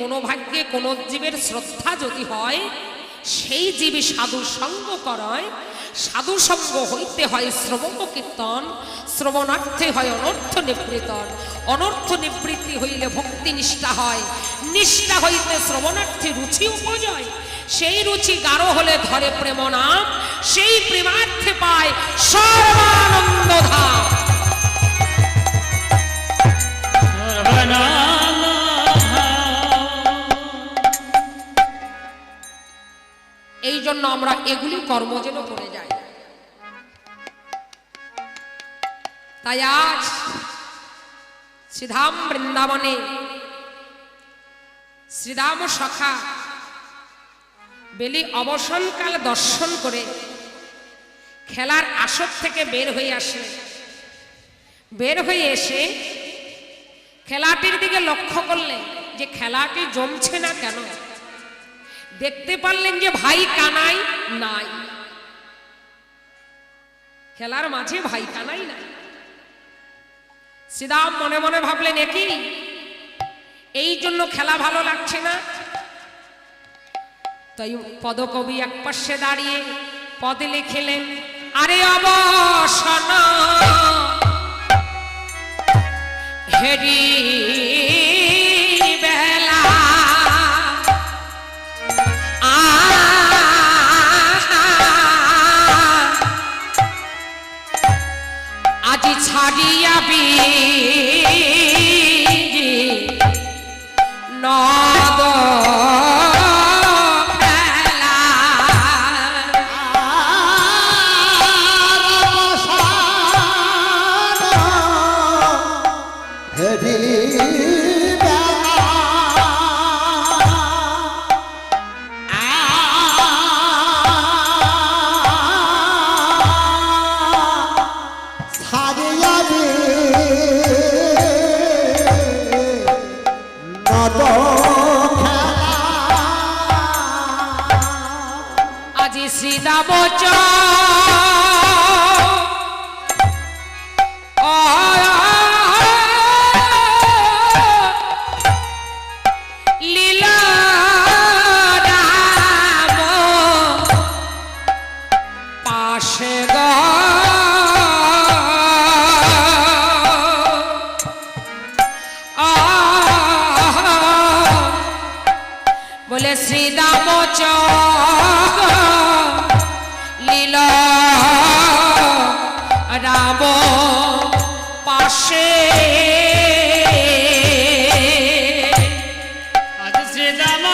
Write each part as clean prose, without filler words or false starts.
কোনো ভাগ্যে কোনো জীবের শ্রদ্ধা যদি হয়, সেই জীবে সাধু সঙ্গ করায়। সাধু সঙ্গ হইতে হয় শ্রবণ কীর্তন, শ্রবণার্থে হয় অনর্থ নিবৃত্তন, অনর্থ নিবৃত্তি হইলে ভক্তি নিষ্ঠা হয়, নিষ্ঠা হইতে শ্রবণার্থে রুচি উপজয়, সেই রুচি গাঢ় হলে ধরে প্রেম নাম, সেই প্রেমার্থে পায় সর্বানন্দ ধাম। এই জন্য আমরা এগুলি কর্ম যেন করে যাই। তাই আজ শ্রীধাম বৃন্দাবনে শ্রীরাম সখা বেলি অবসানকাল দর্শন করে খেলার আসর থেকে বের হয়ে আসে। বের হয়ে এসে খেলাটির দিকে লক্ষ্য করলেন যে খেলাটি জমছে না কেন। দেখতে পারলেন যে ভাই কানাই নাই, খেলার মাঝে ভাই কানাই নাই। শ্রীরাম মনে মনে ভাবলেন একই, এই জন্য খেলা ভালো লাগছে না। তাই পদকবি এক পাশে দাঁড়িয়ে পদে লিখলেন, আরে অবসান হেরি বেলা আজি ছাড়িয়াবি নদ আজি শ্রীদাম লীলা রাম পাশে বলে শ্রীদাম লীলা রাম পাশে শ্রীদাম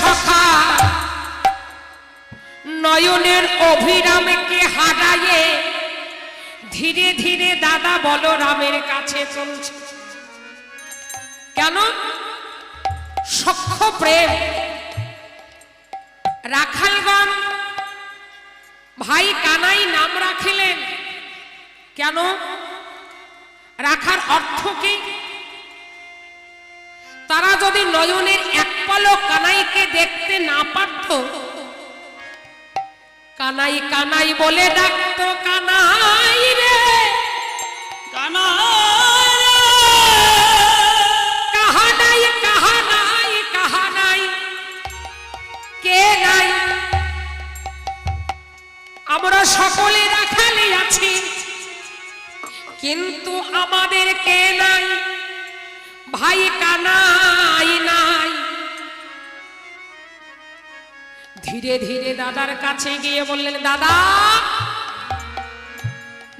সখা নয়নের অভিরামকে হারায়ে ধীরে ধীরে দাদা বলরামের কাছে চলছে। কেন? সখ্য প্রেম। রাখালগণ ভাই কানাই নাম রাখিলেন কেন? রাখার অর্থ কি? তারা যদি নয়নের এক পলক কানাইকে দেখতে না পারত, কানাই কানাই বলে ডাকতো, কানাই রে কানাই, কাহা নাই কাহা নাই কাহা নাই, কে নাই? আমরা সকলে রাখালে আছি, কিন্তু আমাদের কে নাই? ভাই কানাই নাই। ধীরে ধীরে দাদার কাছে গিয়ে বললেন, দাদা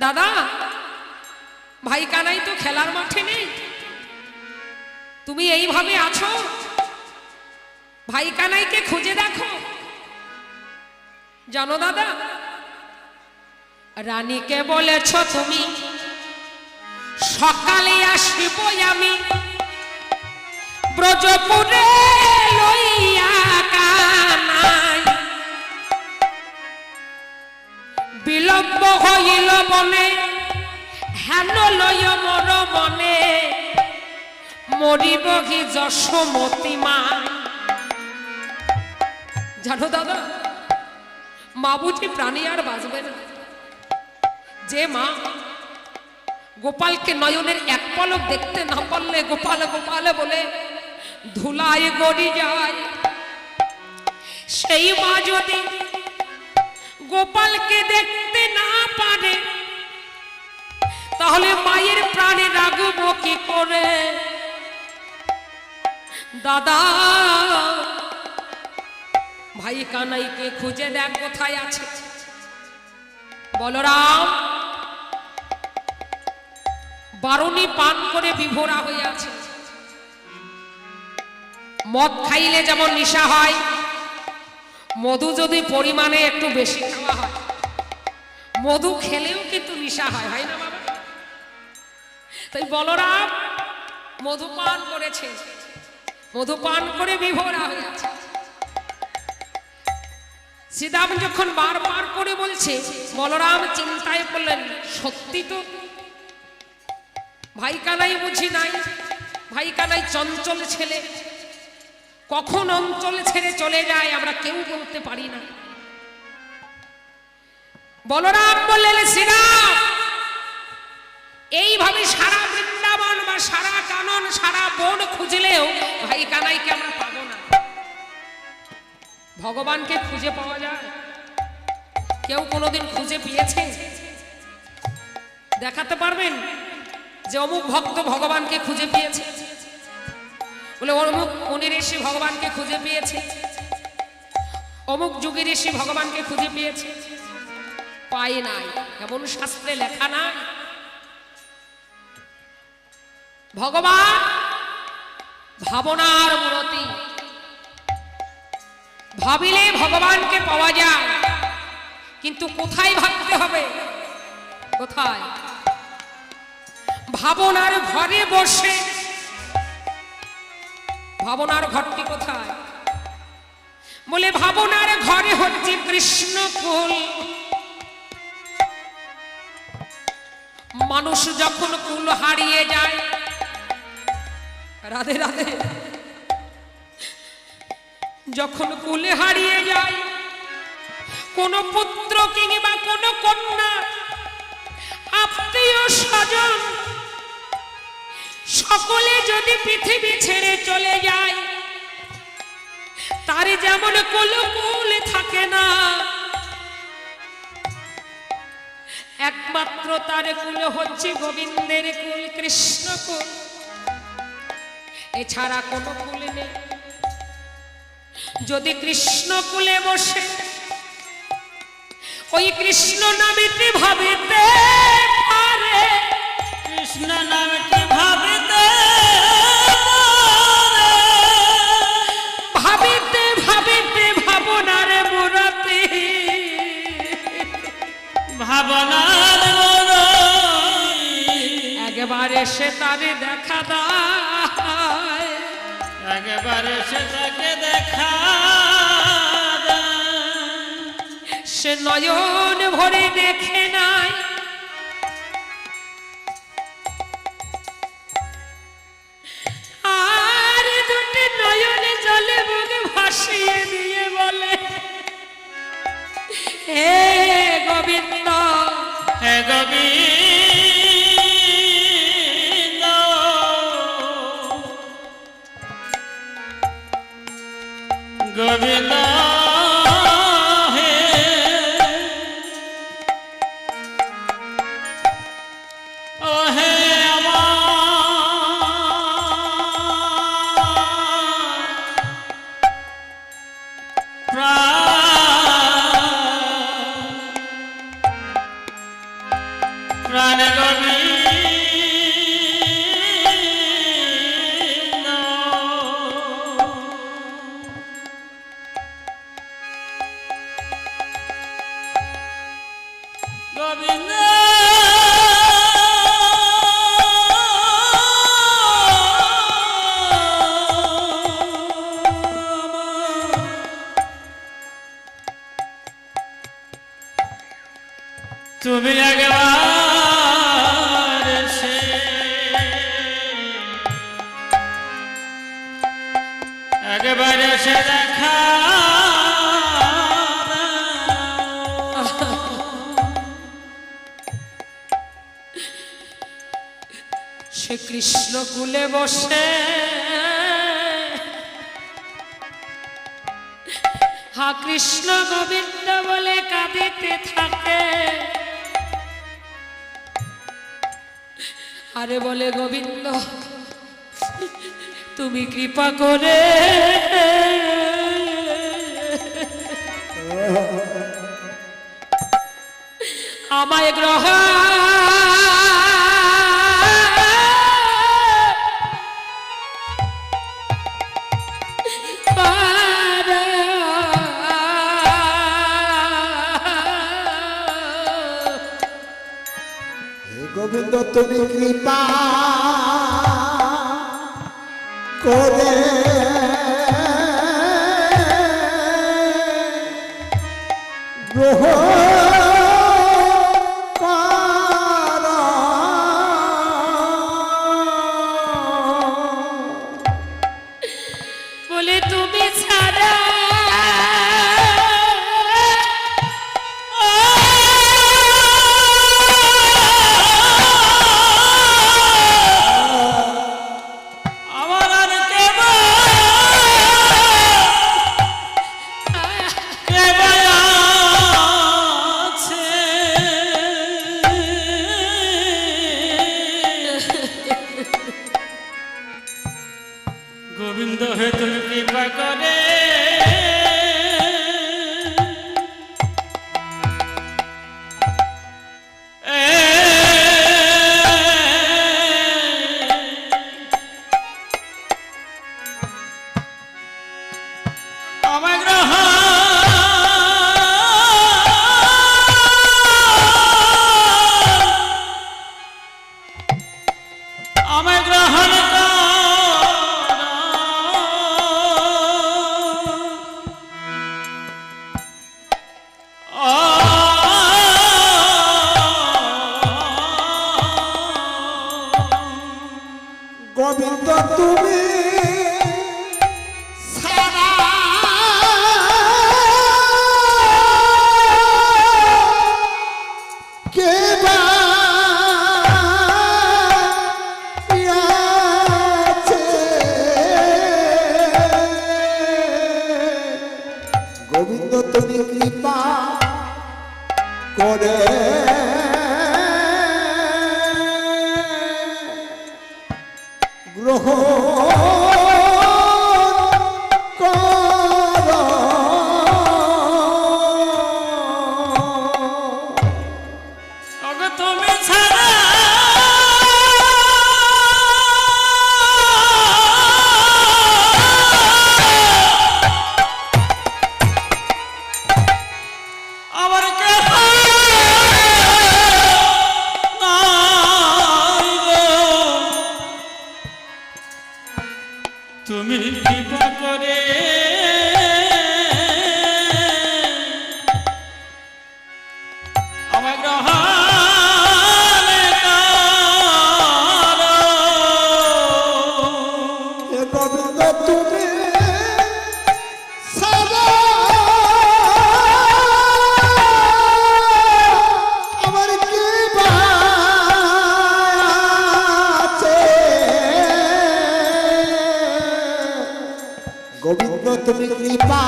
দাদা, ভাই কানাই তো খেলার মাঠে নেই, তুমি এইভাবে আছো, ভাই কানাইকে খুঁজে দেখো। জানো দাদা, রানীকে বলেছ তুমি সকালে আসিব আমি ব্রজপুরে লইয়া কানাই, বিলম্ব হইল বনে হেন লয় মর মনে, মরিব কি যশোমতী মা। জানো দাদা, মা বুঝি প্রাণী আর বাঁচবে না। যে মা গোপালকে নয়নের এক পলক দেখতে না পারলে গোপাল গোপাল বলে ধুলায় গড়ি যায়, সেই মা যদি গোপালকে দেখতে না পারে, তাহলে মায়ের প্রাণে রাখবো কি করে? দাদা, ভাই কানাইকে খুঁজে দেখ কোথায় আছে। বলরাম বারুনি পান করে বিভোরা হয়ে আছে। মদ খাইলে যেমন নেশা হয়, মধু যদি পরিমাণে একটু বেশি খাওয়া হয়, মধু খেলেও কিন্তু নেশা হয়, হয় না বাবা? তাই বলরাম মধু পান করেছে, মধু পান করে বিভোরা হয়ে আছে। শ্রীরাম যখন বারবার করে বলছে, বলরাম চিন্তায় পড়লেন, সত্যি তো ভাই কানাই বুঝি নাই। ভাই কানাই চঞ্চল ছেলে, কখন অঞ্চল ছেড়ে চলে যায় আমরা কেউ বলতে পারি না। বলরাম বললেন, শ্রীরাম, এইভাবে সারা বৃন্দাবন বা সারা কানন সারা বন খুঁজলেও ভাই কানাইকে আমরা পাবো না। ভগবানকে খুঁজে পাওয়া যায়? কেউ কোনোদিন খুঁজে পেয়েছে? দেখাতে পারবেন যে অমুক ভক্ত ভগবানকে খুঁজে পেয়েছে? বলে অমুক মুনি ঋষি ভগবানকে খুঁজে পেয়েছে, অমুক যুগে ঋষি ভগবানকে খুঁজে পেয়েছে? পায় নাই, এমন শাস্ত্রে লেখা নাই। ভগবান ভাবনার মূর্তি, ভাবিলে ভগবানকে পাওয়া যায়, কিন্তু কোথায় ভাবতে হবে? কোথায়? ভাবনার ঘরে বসে। ভাবনার ঘরটি কোথায়? বলে ভাবনার ঘরে হচ্ছে কৃষ্ণকুল। মানুষ যখন কুল হারিয়ে যায়, রাধে রাধে, যখন কুলে হারিয়ে যায়, কোন পুত্র কিংবা কোন কন্যা, আত্মীয় স্বজন সকলে যদি পৃথিবী ছেড়ে চলে যায়, তার যেমন কুল থাকে না, একমাত্র তার কুল হচ্ছে গোবিন্দের কুল, কৃষ্ণ কুল। এছাড়া কোনো কুল নেই। যদি কৃষ্ণ কুলে বসে ওই কৃষ্ণ নামেতে ভাবিতে পারে, কৃষ্ণ নামেতে ভাবিতে এসে তারে দেখা দেয়, একবার এসে তাকে দেখা সে নয়ন ভরে দেখে নাই, আর দুটি নয়নে জলে বুকে ভাসিয়ে দিয়ে বলে, হে গোবিন্দ, হে গোবিন্দ, গোবিন্দ হে, ও হে আমার প্রাণ গোবিন্দ, গোবিন্দ তুমি একবার এসে একবার এসে দেখা সে কৃষ্ণ কুলে বসে হা কৃষ্ণ গোবিন্দ বলে কাঁদিতে থাকে, আরে বলে গোবিন্দ তুমি কৃপা করে আমায় গোবিন্দ তুমি কৃপা করে গ্রহণ করো, বলে তুমি ছাড়া আমার আর কেব আছে, গোবিন্দ হে তুমি কৃপা করে আমায় গ্রহণ গোবিন্দ তুমি সারা কে বা আছে, গোবিন্দ তুমি কৃপা করে গ্রহণ করো, ওগো তুমি ছাড়া আমার কেহ নাই গো। গোবিন্দ তুমি কৃপা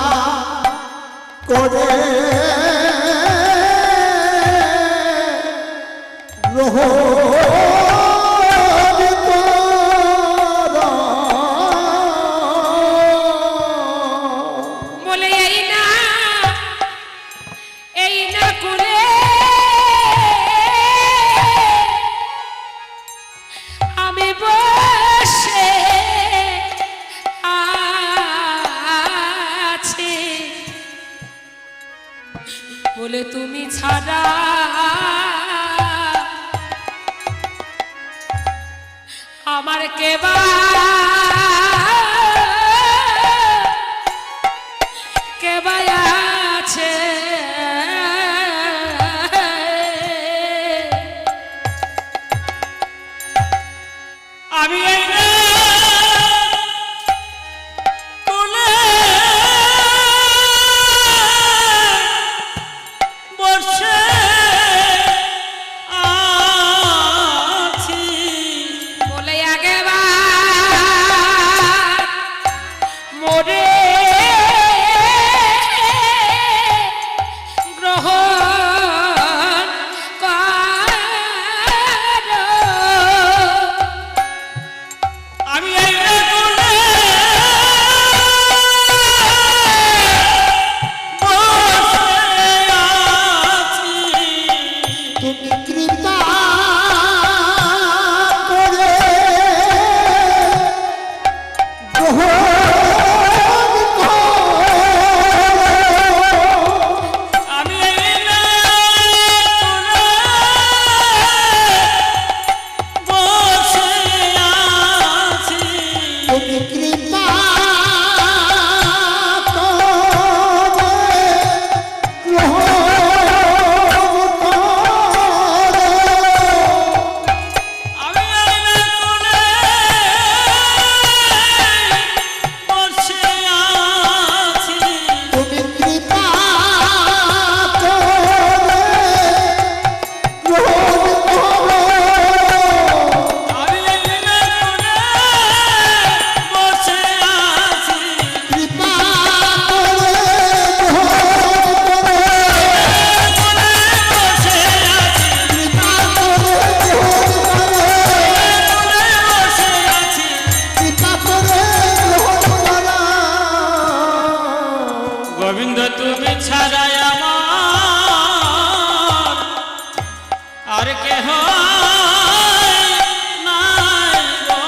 করে গ্রহণ করো। বলে এই না কুলে আমি বসে আছি, বলে তুমি ছাড়া আমার কেবা আছে। আমি এই না কোলে বসে আছি, বলে আগেবার মোরে গ্রহণ করো। আমি এই না কোলে বসে আছি, তুমি কৃপা করে গ্রহণ করো। আমি এই না কোলে বসে আছি, তুমি কৃপা করে গ্রহণ করো। আমি এই না কোলে বসে আছি, তুমি কৃপা করে গ্রহণ করো। আমি এই না কোলে বসে আছি, কৃপা করে গ্রহণ করো। কোলে বসে আছি, কৃপা করে গ্রহণ করো। কোলে বসে আছি। কৃপা করে গ্রহণ করো। গোবিন্দ তুমি ছাড়াই আমার আর কেহ নাই গো।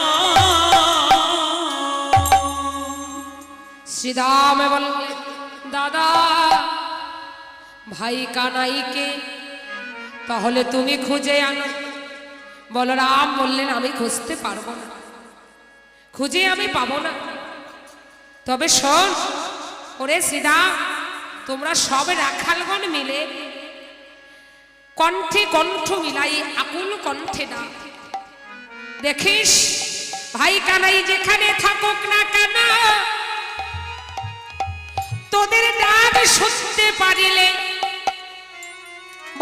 শ্রীরাম বললেন দাদা ভাই কানাইকে তাহলে তুমি খুঁজে আনো। বলরাম বললেন আমি খুঁজতে পারবো না, খুঁজে আমি পাবো না। তবে শোন ওরে শ্রীরাম, তোমরা সব রাখালগণ মিলে কণ্ঠে কণ্ঠ মিলাই আকুল কণ্ঠে ডাক। দেখিস ভাই কানাই যেখানে থাকুক না কেন, তোদের ডাক শুনতে পারিলে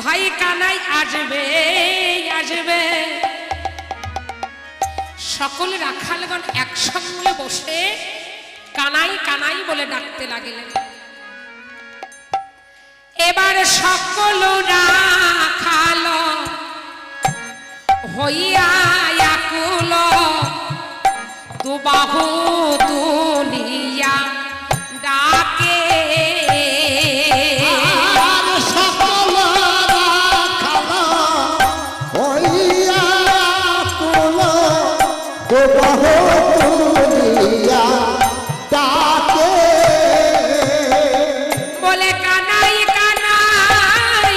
ভাই কানাই আসবে আসবে। সকল রাখালগণ একসঙ্গে বসে কানাই কানাই বলে ডাকতে লাগিলেন। এবার সকল রাখাল হইয়া আকুল দুবাহু তুলিয়া ডাকে। আর সকল রাখাল হইয়া কুল দুবাহু তুলিয়া ডাকে। বলে কানাই কানাই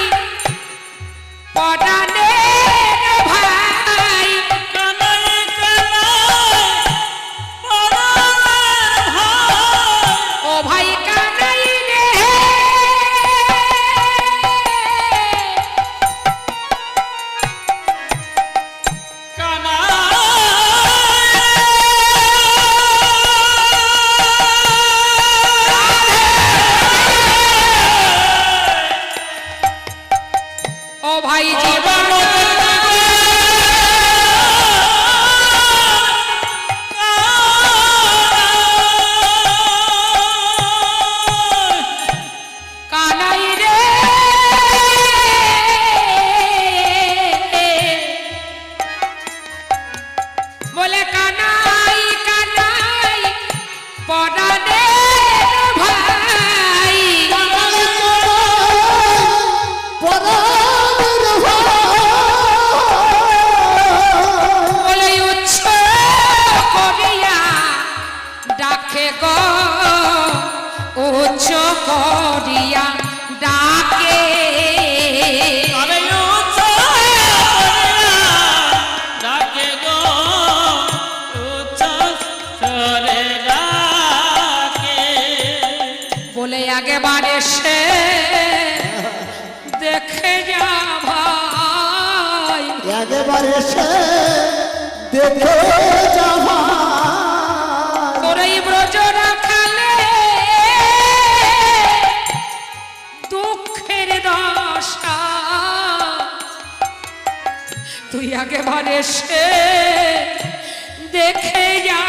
পরাণের ভাই, কানাই কানাই পরাণের ভাই, উচ্চ করিয়া ডাকে আরে উচ্চ করিয়া ডাকে গো উচ্চ স্বরে ডাকে বলে একেবারে সে দেখে যা ভাই একেবারে সে দেখে যাওয়া তোরে ব্রজ রাখালে দুঃখের দশা তুই একেবারে সে দেখে যা